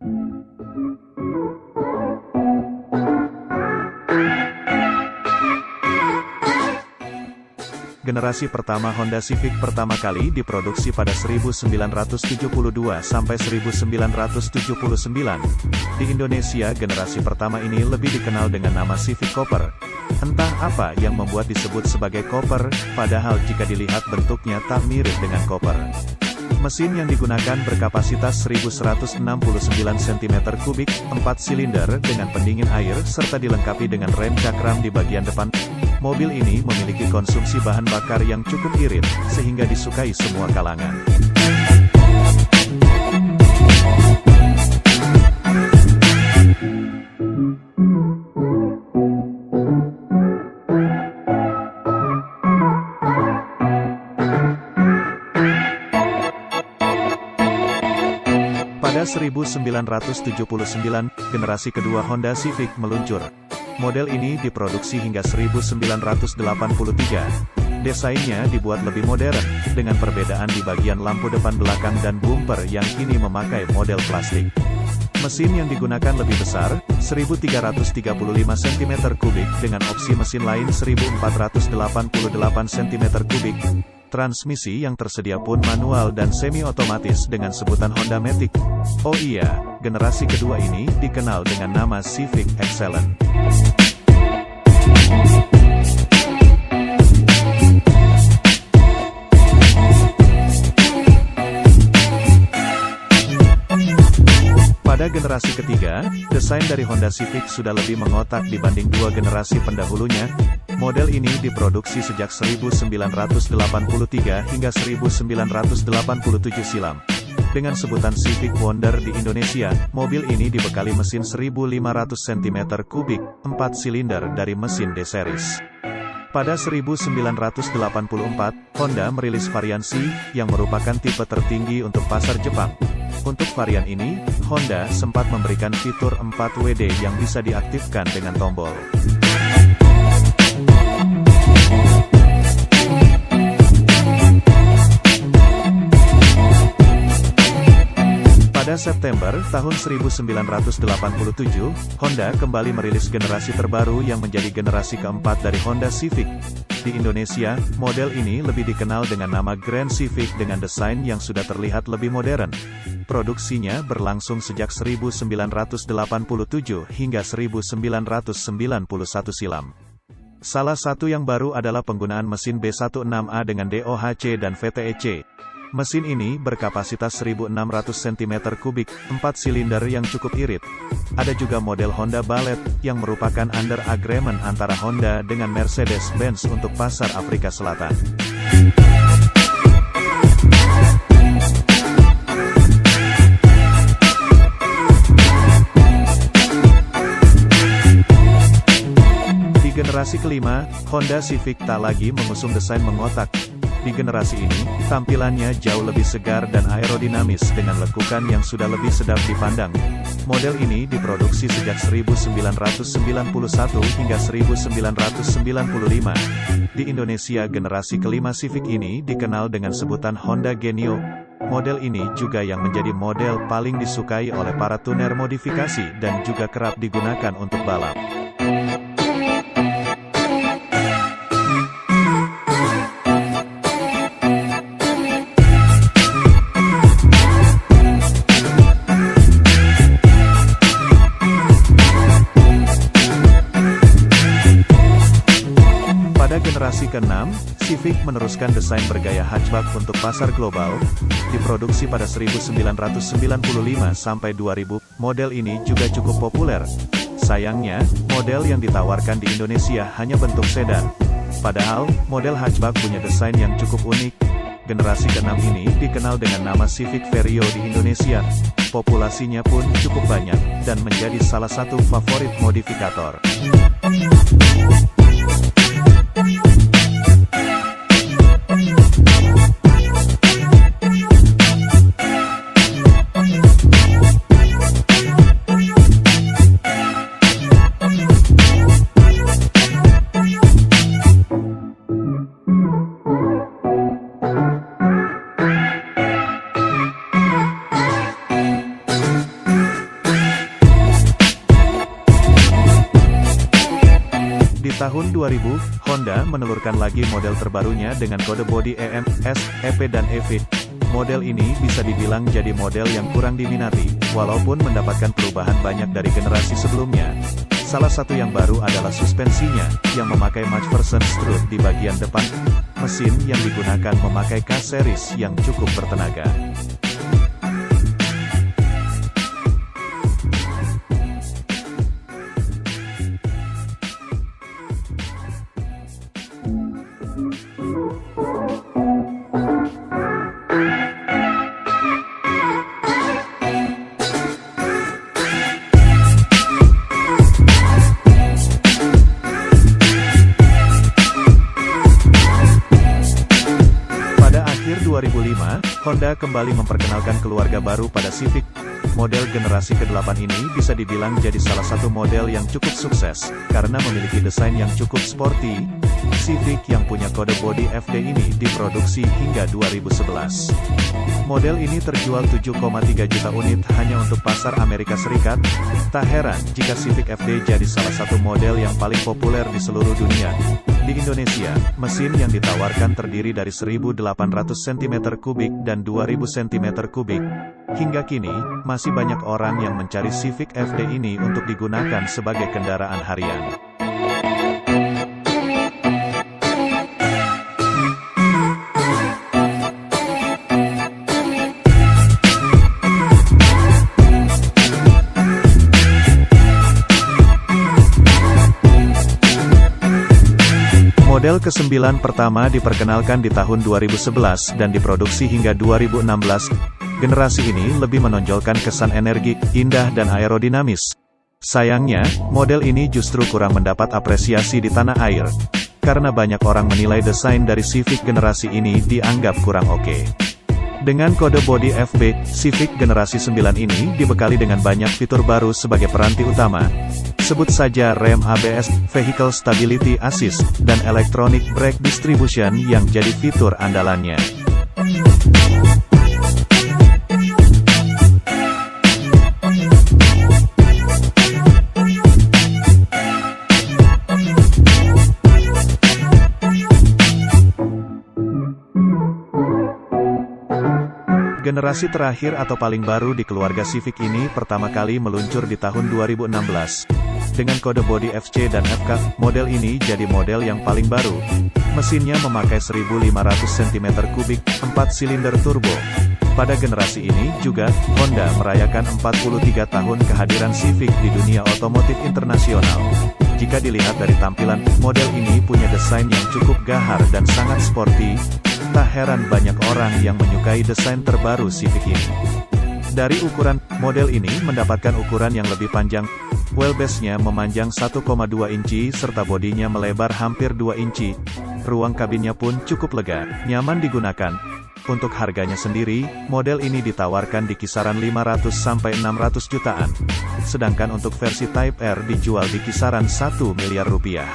Generasi pertama Honda Civic pertama kali diproduksi pada 1972 sampai 1979. Di Indonesia generasi pertama ini lebih dikenal dengan nama Civic Cooper. Entah apa yang membuat disebut sebagai Cooper, padahal jika dilihat bentuknya tak mirip dengan Cooper. Mesin yang digunakan berkapasitas 1169 cm3, 4 silinder dengan pendingin air serta dilengkapi dengan rem cakram di bagian depan. Mobil ini memiliki konsumsi bahan bakar yang cukup irit, sehingga disukai semua kalangan. Pada 1979, generasi kedua Honda Civic meluncur. Model ini diproduksi hingga 1983. Desainnya dibuat lebih modern, dengan perbedaan di bagian lampu depan belakang dan bumper yang kini memakai model plastik. Mesin yang digunakan lebih besar, 1335 cm3 dengan opsi mesin lain 1488 cm3. Transmisi yang tersedia pun manual dan semi-otomatis dengan sebutan Honda Matic. Oh iya, generasi kedua ini dikenal dengan nama Civic Excellent. Pada generasi ketiga, desain dari Honda Civic sudah lebih mengotak dibanding dua generasi pendahulunya. Model ini diproduksi sejak 1983 hingga 1987 silam. Dengan sebutan Civic Wonder di Indonesia, mobil ini dibekali mesin 1500 cm3, 4 silinder dari mesin D-Series. Pada 1984, Honda merilis varian C, yang merupakan tipe tertinggi untuk pasar Jepang. Untuk varian ini, Honda sempat memberikan fitur 4WD yang bisa diaktifkan dengan tombol. Pada September tahun 1987, Honda kembali merilis generasi terbaru yang menjadi generasi keempat dari Honda Civic. Di Indonesia, model ini lebih dikenal dengan nama Grand Civic dengan desain yang sudah terlihat lebih modern. Produksinya berlangsung sejak 1987 hingga 1991 silam. Salah satu yang baru adalah penggunaan mesin B16A dengan DOHC dan VTEC. Mesin ini berkapasitas 1600 cm3, 4 silinder yang cukup irit. Ada juga model Honda Ballet, yang merupakan under agreement antara Honda dengan Mercedes-Benz untuk pasar Afrika Selatan. Di generasi kelima, Honda Civic tak lagi mengusung desain mengotak. Di generasi ini, tampilannya jauh lebih segar dan aerodinamis dengan lekukan yang sudah lebih sedap dipandang. Model ini diproduksi sejak 1991 hingga 1995. Di Indonesia generasi kelima Civic ini dikenal dengan sebutan Honda Genio. Model ini juga yang menjadi model paling disukai oleh para tuner modifikasi dan juga kerap digunakan untuk balap. Generasi ke-6, Civic meneruskan desain bergaya hatchback untuk pasar global. Diproduksi pada 1995 sampai 2000, model ini juga cukup populer. Sayangnya, model yang ditawarkan di Indonesia hanya bentuk sedan. Padahal, model hatchback punya desain yang cukup unik. Generasi ke-6 ini dikenal dengan nama Civic Vario di Indonesia. Populasinya pun cukup banyak, dan menjadi salah satu favorit modifikator. tahun 2000, Honda menelurkan lagi model terbarunya dengan kode bodi EM, S, EP dan EV. Model ini bisa dibilang jadi model yang kurang diminati, walaupun mendapatkan perubahan banyak dari generasi sebelumnya. Salah satu yang baru adalah suspensinya, yang memakai McPherson strut di bagian depan. Mesin yang digunakan memakai K-series yang cukup bertenaga. Akhir 2005, Honda kembali memperkenalkan keluarga baru pada Civic. Model generasi ke-8 ini bisa dibilang jadi salah satu model yang cukup sukses, karena memiliki desain yang cukup sporty. Civic yang punya kode bodi FD ini diproduksi hingga 2011. Model ini terjual 7,3 juta unit hanya untuk pasar Amerika Serikat. Tak heran jika Civic FD jadi salah satu model yang paling populer di seluruh dunia. Di Indonesia, mesin yang ditawarkan terdiri dari 1.800 cm3 dan 2.000 cm3. Hingga kini, masih banyak orang yang mencari Civic FD ini untuk digunakan sebagai kendaraan harian. Model ke-9 pertama diperkenalkan di tahun 2011 dan diproduksi hingga 2016. Generasi ini lebih menonjolkan kesan energik, indah dan aerodinamis. Sayangnya, model ini justru kurang mendapat apresiasi di tanah air. Karena banyak orang menilai desain dari Civic generasi ini dianggap kurang oke. Dengan kode bodi FB, Civic generasi 9 ini dibekali dengan banyak fitur baru sebagai peranti utama. Sebut saja rem ABS, Vehicle Stability Assist, dan Electronic Brake Distribution yang jadi fitur andalannya. Generasi terakhir atau paling baru di keluarga Civic ini pertama kali meluncur di tahun 2016. Dengan kode bodi FC dan FK, model ini jadi model yang paling baru. Mesinnya memakai 1.500 cm3, 4 silinder turbo. Pada generasi ini juga, Honda merayakan 43 tahun kehadiran Civic di dunia otomotif internasional. Jika dilihat dari tampilan, model ini punya desain yang cukup gahar dan sangat sporty. Tak heran banyak orang yang menyukai desain terbaru Civic ini. Dari ukuran, model ini mendapatkan ukuran yang lebih panjang. Wheelbase-nya memanjang 1,2 inci serta bodinya melebar hampir 2 inci. Ruang kabinnya pun cukup lega, nyaman digunakan. Untuk harganya sendiri, model ini ditawarkan di kisaran 500-600 jutaan. Sedangkan untuk versi Type R dijual di kisaran 1 miliar rupiah.